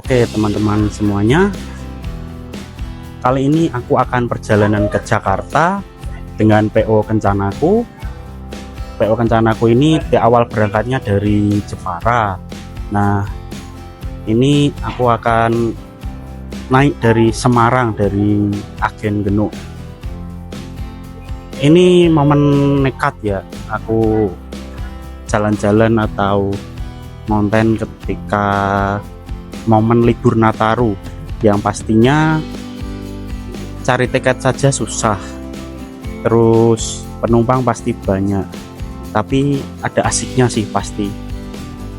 Oke teman-teman semuanya, kali ini aku akan perjalanan ke Jakarta dengan PO Kencanaku. PO Kencanaku ini di awal berangkatnya dari Jepara. Nah ini aku akan naik dari Semarang, dari Agen Genuk. Ini momen nekat ya, aku jalan-jalan atau konten ketika momen libur Nataru, yang pastinya cari tiket saja susah, terus penumpang pasti banyak, tapi ada asiknya sih pasti.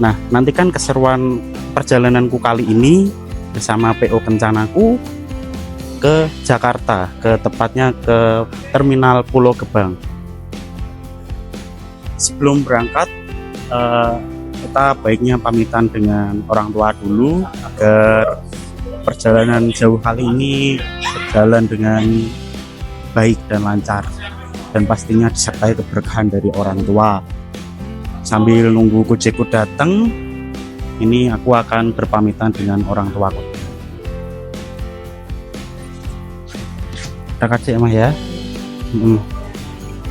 Nah nantikan keseruan perjalananku kali ini bersama PO Kencanaku ke Jakarta, ke tepatnya ke Terminal Pulau Gebang. Sebelum berangkat kita baiknya pamitan dengan orang tua dulu agar perjalanan jauh kali ini berjalan dengan baik dan lancar, dan pastinya disertai keberkahan dari orang tua. Sambil nunggu Gojekku datang, ini aku akan berpamitan dengan orang tuaku. Kita cek mah ya.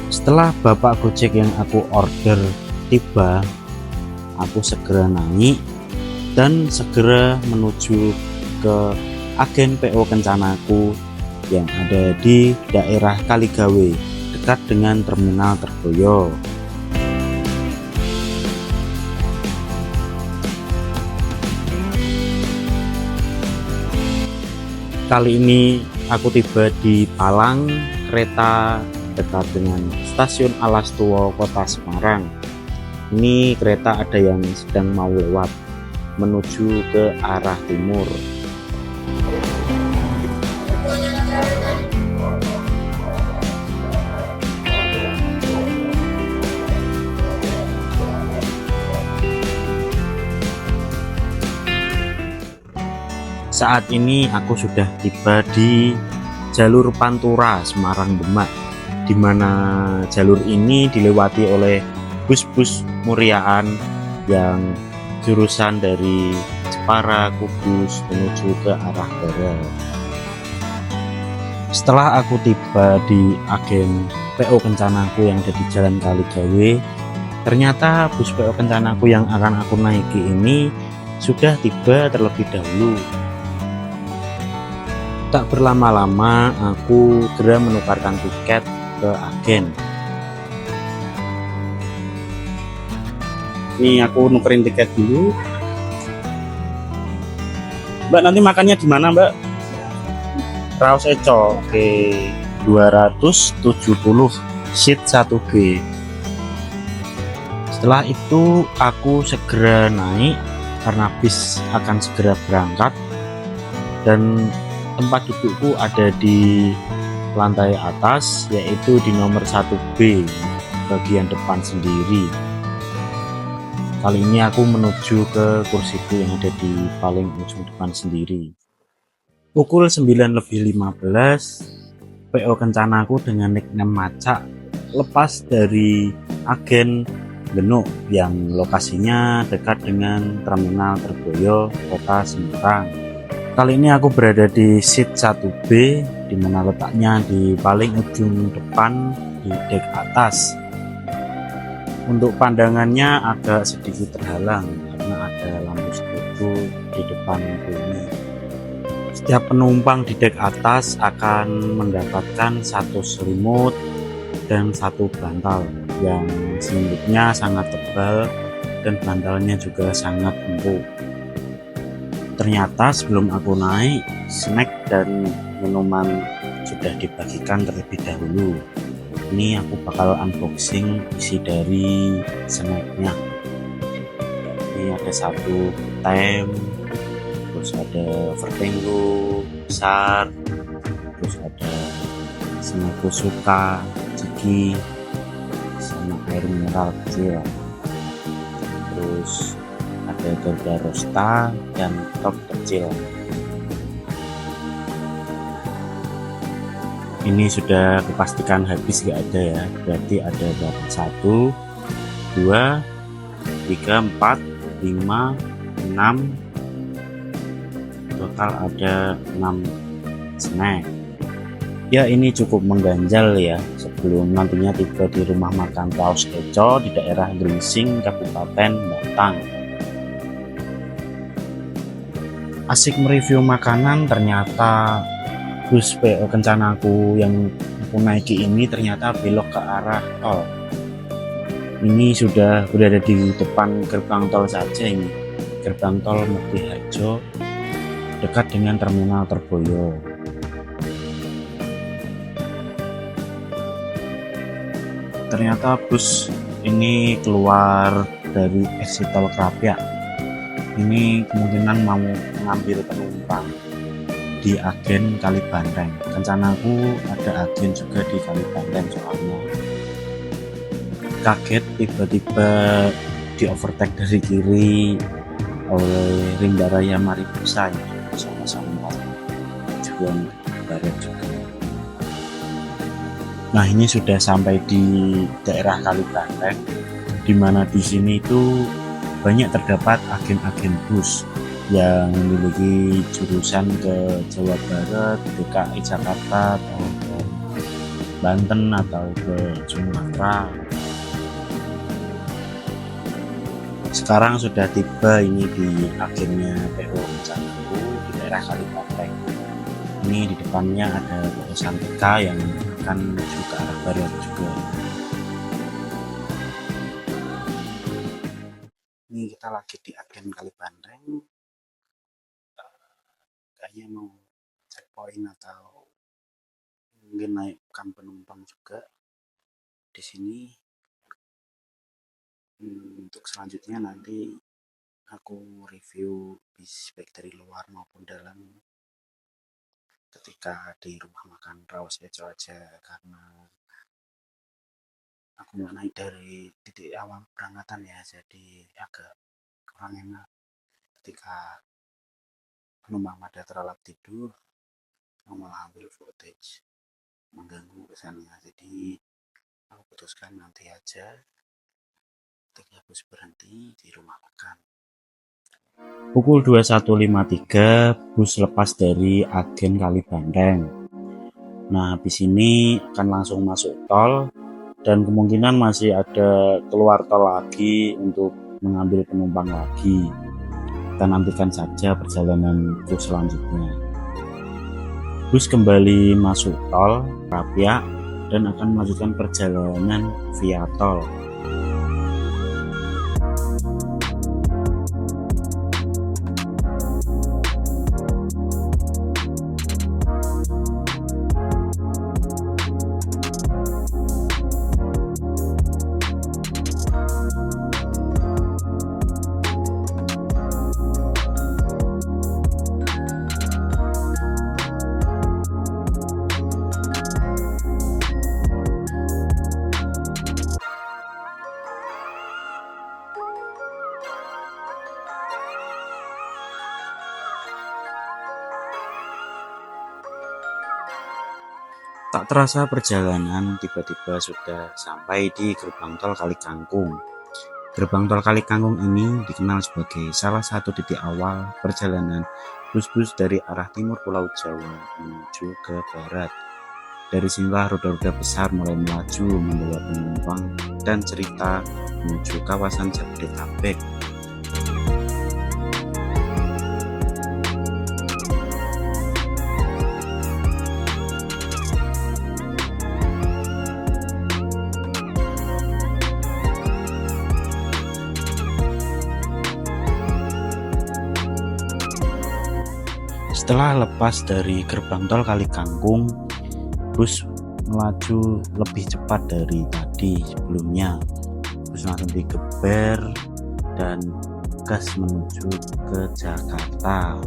Setelah bapak Gojek yang aku order tiba, aku segera naik dan segera menuju ke agen PO Kencanaku yang ada di daerah Kaligawe, dekat dengan Terminal Terboyo. Kali ini aku tiba di palang kereta dekat dengan stasiun Alastuwo, Kota Semarang. Ini kereta ada yang sedang mau lewat menuju ke arah timur. Saat ini aku sudah tiba di jalur Pantura Semarang Demak, di mana jalur ini dilewati oleh bus-bus Muriaan yang jurusan dari Jepara, Kudus menuju ke arah barat. Setelah aku tiba di agen PO Kencanaku yang ada di Jalan Kaligawe, ternyata bus PO Kencanaku yang akan aku naiki ini sudah tiba terlebih dahulu. Tak berlama-lama aku segera menukarkan tiket ke agen. Ini aku nukerin tiket dulu. Mbak, nanti makannya di mana, Mbak? Raos Eco. Oke, 270 seat 1B. Setelah itu aku segera naik karena bis akan segera berangkat, dan tempat dudukku ada di lantai atas, yaitu di nomor 1B bagian depan sendiri. Kali ini aku menuju ke kursiku yang ada di paling ujung depan sendiri. Pukul 9:15, PO Kencanaku dengan nickname Macak lepas dari agen Genuk yang lokasinya dekat dengan Terminal Terboyo, Kota Semarang. Kali ini aku berada di seat 1B, di mana letaknya di paling ujung depan di dek atas. Untuk pandangannya agak sedikit terhalang karena ada lampu strobo di depan ini. Setiap penumpang di dek atas akan mendapatkan satu selimut dan satu bantal yang selimutnya sangat tebal dan bantalnya juga sangat empuk. Ternyata sebelum aku naik, snack dan minuman sudah dibagikan terlebih dahulu. Ini aku bakal unboxing isi dari snacknya. Ini ada satu tem, terus ada Vertengo besar, terus ada snack suka, ciki, sama air mineral kecil, terus ada Garuda Rosta dan top kecil. Ini sudah kepastikan habis, gak ada ya, berarti ada berapa? 1, 2, 3, 4, 5, 6, total ada 6 snack. Ya, ini cukup mengganjal ya, sebelum nantinya tiba di rumah makan Raos Eco di daerah Gringsing, Kabupaten Batang. Asik mereview makanan, ternyata bus PO Kencanaku yang aku naiki ini ternyata belok ke arah tol. Ini sudah berada di depan gerbang tol saja ini, gerbang tol Mukti Harjo, dekat dengan terminal Terboyo. Ternyata bus ini keluar dari exit tol Krapyak. Ini kemungkinan mau mengambil penumpang di agen Kalibanteng. Kencanaku ada agen juga di Kalibanteng soalnya. Kaget tiba-tiba di overtake dari kiri oleh Ringga Raya Mariposa yang sama-sama tujuan barat juga. Nah, ini sudah sampai di daerah Kalibanteng, di mana di sini itu banyak terdapat agen-agen bus yang memiliki jurusan ke Jawa Barat, DKI Jakarta, atau ke Banten atau ke Sumatera. Sekarang sudah tiba ini di agennya PO Kencanaku di daerah Kalibanteng. Ini di depannya ada tulisan TK yang akan menuju ke arah barat juga. Ini kita lagi di agen Kalibanteng, kayaknya mau checkpoint atau mungkin naikkan penumpang juga di sini. Untuk selanjutnya nanti aku review bis baik dari luar maupun dalam ketika di rumah makan Raos Eco aja, karena aku nggak naik dari titik awal berangkatan ya, jadi agak kurang enak ketika penumpang pada terlelap tidur malah ambil footage mengganggu kesannya. Jadi aku putuskan nanti aja ketika bus berhenti di rumah makan. Pukul 21.53 bus lepas dari agen Kalibanteng. Nah, habis ini akan langsung masuk tol dan kemungkinan masih ada keluar tol lagi untuk mengambil penumpang lagi. Kita nantikan saja perjalanan bus selanjutnya. Bus kembali masuk tol Krapyak dan akan melanjutkan perjalanan via tol. Tak terasa perjalanan tiba-tiba sudah sampai di gerbang tol Kalikangkung. Gerbang tol Kalikangkung ini dikenal sebagai salah satu titik awal perjalanan bus-bus dari arah timur Pulau Jawa menuju ke barat. Dari sinilah roda-roda besar mulai melaju membawa penumpang dan cerita menuju kawasan Jabodetabek. Setelah lepas dari gerbang tol Kalikangkung, bus melaju lebih cepat dari tadi sebelumnya. Bus langsung digeber dan gas menuju ke Jakarta.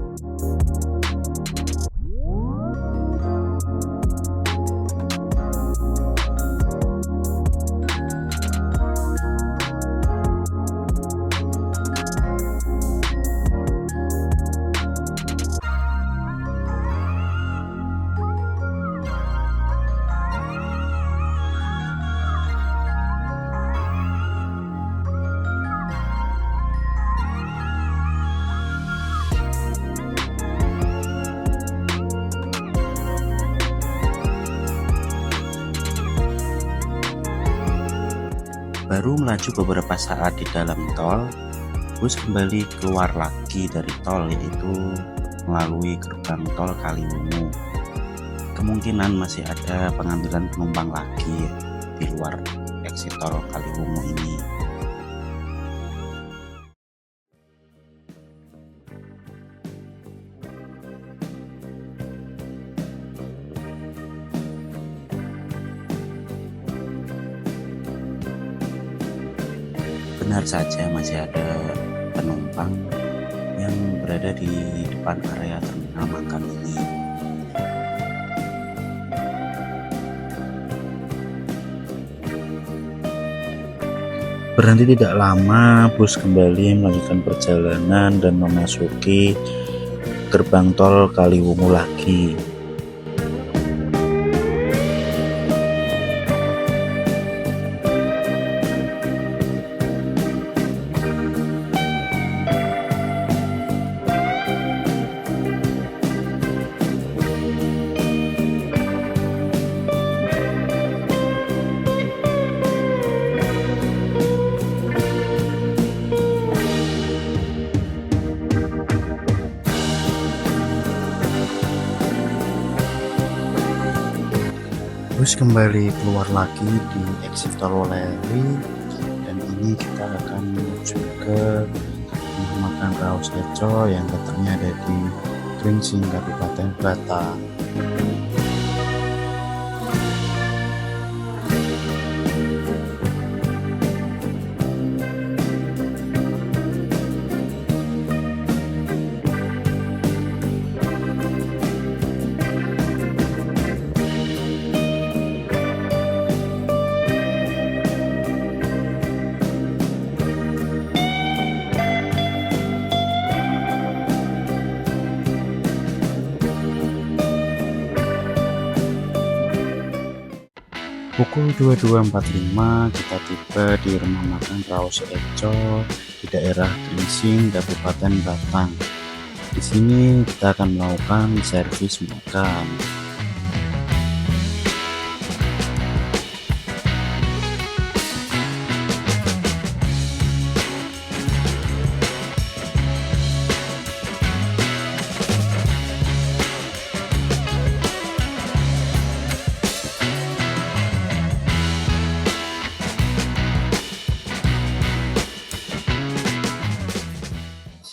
Baru melaju beberapa saat di dalam tol, bus kembali keluar lagi dari tol, yaitu melalui gerbang tol Kaliwungu. Kemungkinan masih ada pengambilan penumpang lagi di luar exit tol Kaliwungu ini. Benar saja masih ada penumpang yang berada di depan area terminal makan ini. Berhenti tidak lama, bus kembali melanjutkan perjalanan dan memasuki gerbang tol Kaliwungu lagi. Bus kembali keluar lagi di exit tol Weleri, dan ini kita akan menuju ke makan Raos Eco yang letaknya ada di Gringsing, Kabupaten Batam. Pukul 22.45 kita tiba di rumah makan Raos Eco di daerah Gringsing, Kabupaten Batam. Di sini kita akan melakukan servis makan.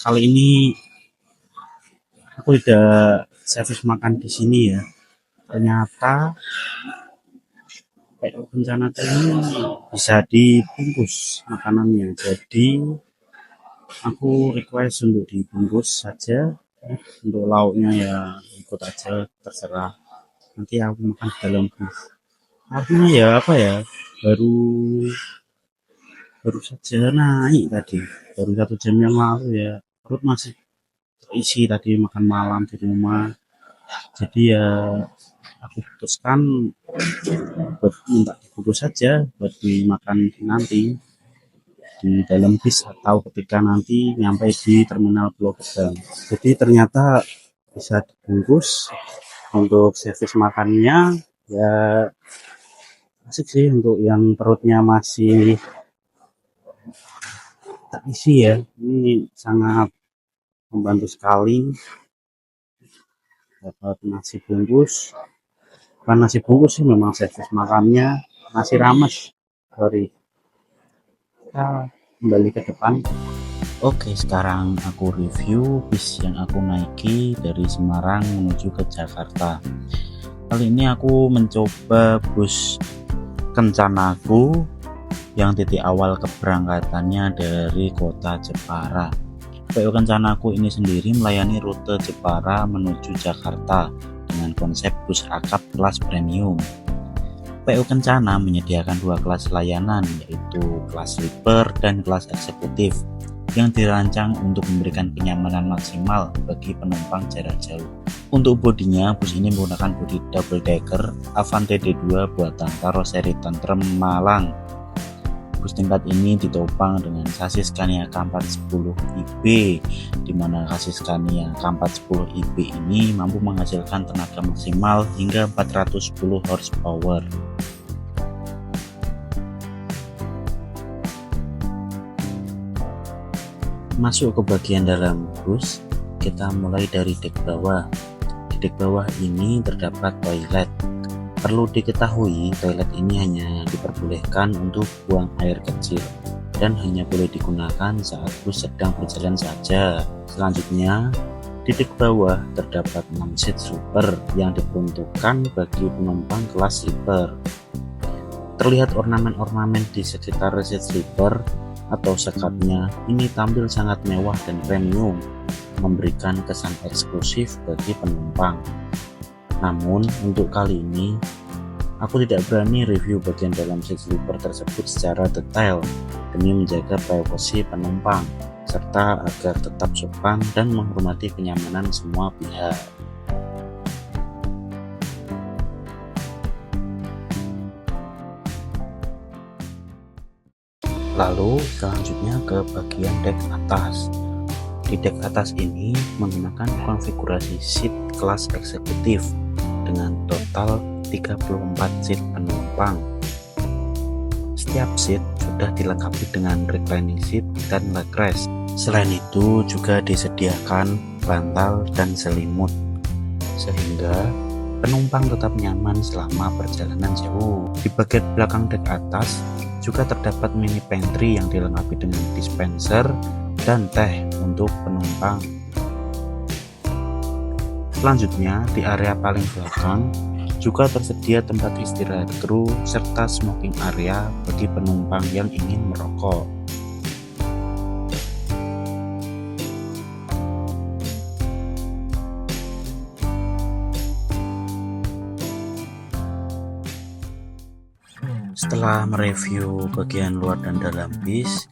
Kali ini aku tidak servis makan di sini ya. Ternyata PO Kencana ini bisa dibungkus makanannya. Jadi aku request untuk dibungkus saja. Untuk lauknya ya ikut aja, terserah. Nanti aku makan di dalam bus. Artinya ya apa ya? Baru saja naik tadi. Baru 1 jam yang lalu ya. Perut masih terisi tadi makan malam di rumah, jadi ya aku putuskan buat minta dibungkus saja buat dimakan nanti di dalam bis atau ketika nanti nyampe di terminal Pulau Gebang. Jadi ternyata bisa dibungkus. Untuk servis makannya ya asik sih, untuk yang perutnya masih terisi ya, ini sangat membantu sekali. Dapat nasi bungkus, bukan nasi bungkus sih, memang servis makannya nasi rames. Kita kembali ke depan. Oke, sekarang aku review bis yang aku naiki dari Semarang menuju ke Jakarta. Kali ini aku mencoba bus Kencanaku yang titik awal keberangkatannya dari kota Jepara. PO Kencanaku ini sendiri melayani rute Jepara menuju Jakarta dengan konsep bus akap kelas premium. PO Kencana menyediakan 2 kelas layanan, yaitu kelas sleeper dan kelas eksekutif, yang dirancang untuk memberikan kenyamanan maksimal bagi penumpang jarak jauh. Untuk bodinya, bus ini menggunakan bodi double decker Avante D2 buatan Karoseri Tentrem Malang. Bus tingkat ini ditopang dengan chassis Scania K410 IB, di mana chassis Scania K410 IB ini mampu menghasilkan tenaga maksimal hingga 410 horsepower. Masuk ke bagian dalam bus, kita mulai dari dek bawah. Di dek bawah ini terdapat toilet. Perlu diketahui, toilet ini hanya diperbolehkan untuk buang air kecil dan hanya boleh digunakan saat bus sedang berjalan saja. Selanjutnya, di dek bawah terdapat 6 seat sleeper yang diperuntukkan bagi penumpang kelas sleeper. Terlihat ornamen-ornamen di sekitar seat sleeper atau sekatnya ini tampil sangat mewah dan premium, memberikan kesan eksklusif bagi penumpang. Namun untuk kali ini aku tidak berani review bagian dalam seat sleeper tersebut secara detail demi menjaga privasi penumpang serta agar tetap sopan dan menghormati kenyamanan semua pihak. Lalu selanjutnya ke bagian dek atas. Di dek atas ini menggunakan konfigurasi seat kelas eksekutif dengan total 34 seat penumpang. Setiap seat sudah dilengkapi dengan reclining seat dan leg rest. Selain itu juga disediakan bantal dan selimut, sehingga penumpang tetap nyaman selama perjalanan jauh. Di bagian belakang dek atas juga terdapat mini pantry yang dilengkapi dengan dispenser dan teh untuk penumpang. Selanjutnya di area paling belakang juga tersedia tempat istirahat kru serta smoking area bagi penumpang yang ingin merokok. Setelah mereview bagian luar dan dalam bis,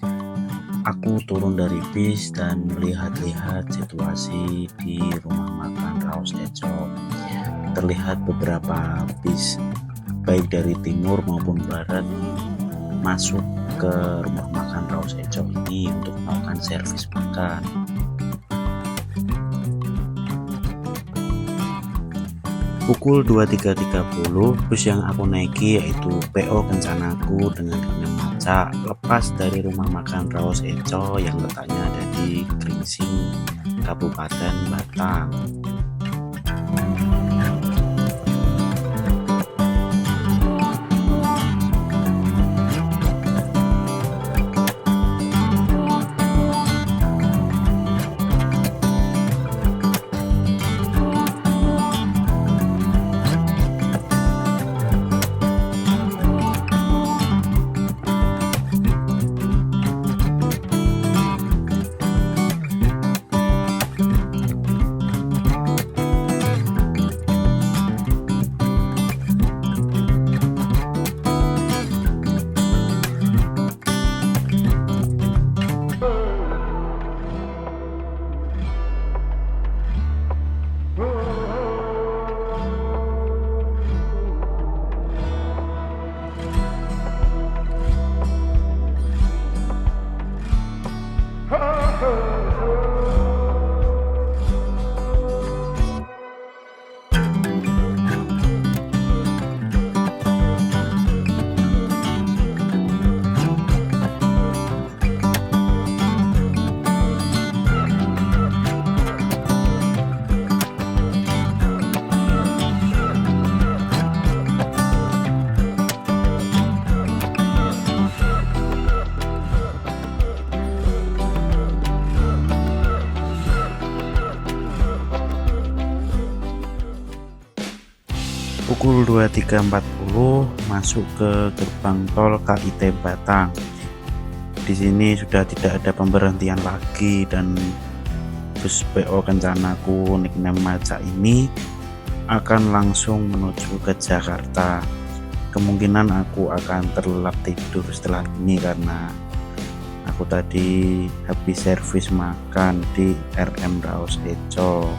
aku turun dari bis dan melihat-lihat situasi di rumah makan Raus Eco. Terlihat beberapa bis, baik dari timur maupun barat, masuk ke rumah makan Raus Eco ini untuk melakukan servis makan. Pukul 23.30 bus yang aku naiki yaitu PO Kencanaku dengan Kinem Maca lepas dari rumah makan Raus Eco yang letaknya ada di Gringsing, Kabupaten Batang. Pukul 23.40 masuk ke gerbang tol KIT Batang. Di sini sudah tidak ada pemberhentian lagi dan bus PO Kencanaku Kinem Maca ini akan langsung menuju ke Jakarta. Kemungkinan aku akan terlelap tidur setelah ini karena aku tadi habis servis makan di RM Raus Eco.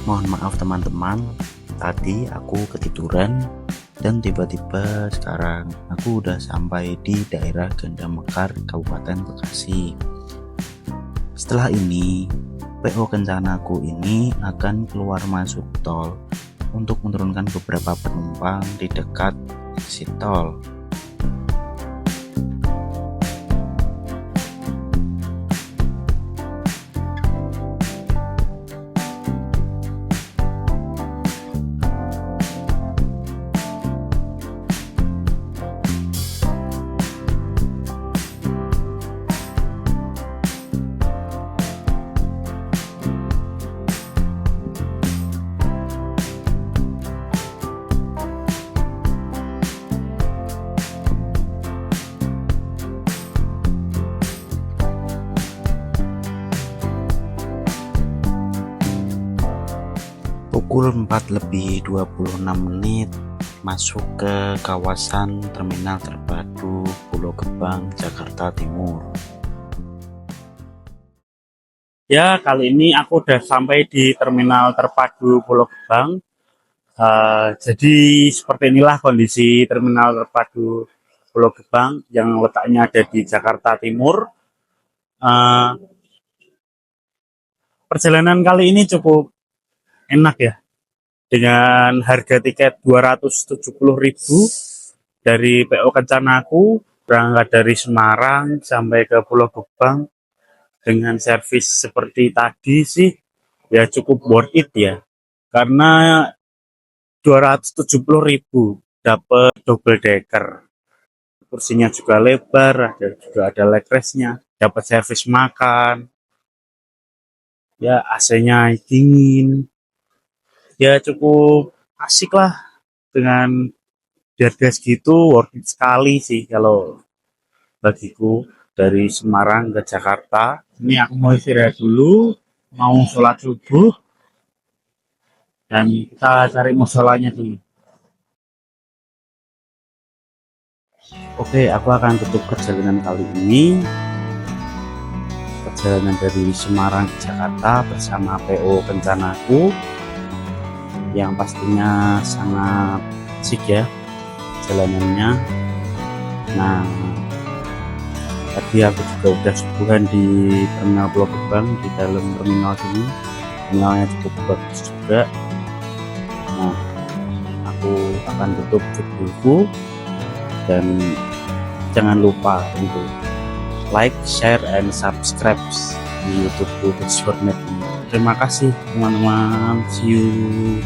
Mohon maaf teman-teman, tadi aku ketiduran dan tiba-tiba sekarang aku udah sampai di daerah Ganda Mekar, Kabupaten Bekasi. Setelah ini, PO Kencanaku ini akan keluar masuk tol untuk menurunkan beberapa penumpang di dekat exit tol. Pukul 4:26 masuk ke kawasan Terminal Terpadu Pulau Gebang, Jakarta Timur. Ya, kali ini aku udah sampai di Terminal Terpadu Pulau Gebang. Jadi seperti inilah kondisi Terminal Terpadu Pulau Gebang yang letaknya ada di Jakarta Timur. Perjalanan kali ini cukup enak ya, dengan harga tiket 270.000 dari PO Kencanaku berangkat dari Semarang sampai ke Pulau Gebang dengan servis seperti tadi sih ya cukup worth it ya, karena 270.000 dapat double decker, kursinya juga lebar, juga ada leg restnya, dapat servis makan, ya AC-nya dingin, ya cukup asik lah. Dengan harga segitu worth it sekali sih kalau bagiku. Dari Semarang ke Jakarta ini aku mau istirahat dulu, mau sholat subuh, dan kita cari musolanya dulu. Oke, aku akan tutup perjalanan kali ini, perjalanan dari Semarang ke Jakarta bersama PO Kencanaku, yang pastinya sangat asik ya jalanannya. Nah, tadi aku juga udah subuhan di Terminal Pulau Gebang, di dalam terminal sini. Terminalnya cukup bagus juga. Nah, aku akan tutup videoku, dan jangan lupa untuk like, share, and subscribe di YouTube Shortnet. Terima kasih teman-teman. See you.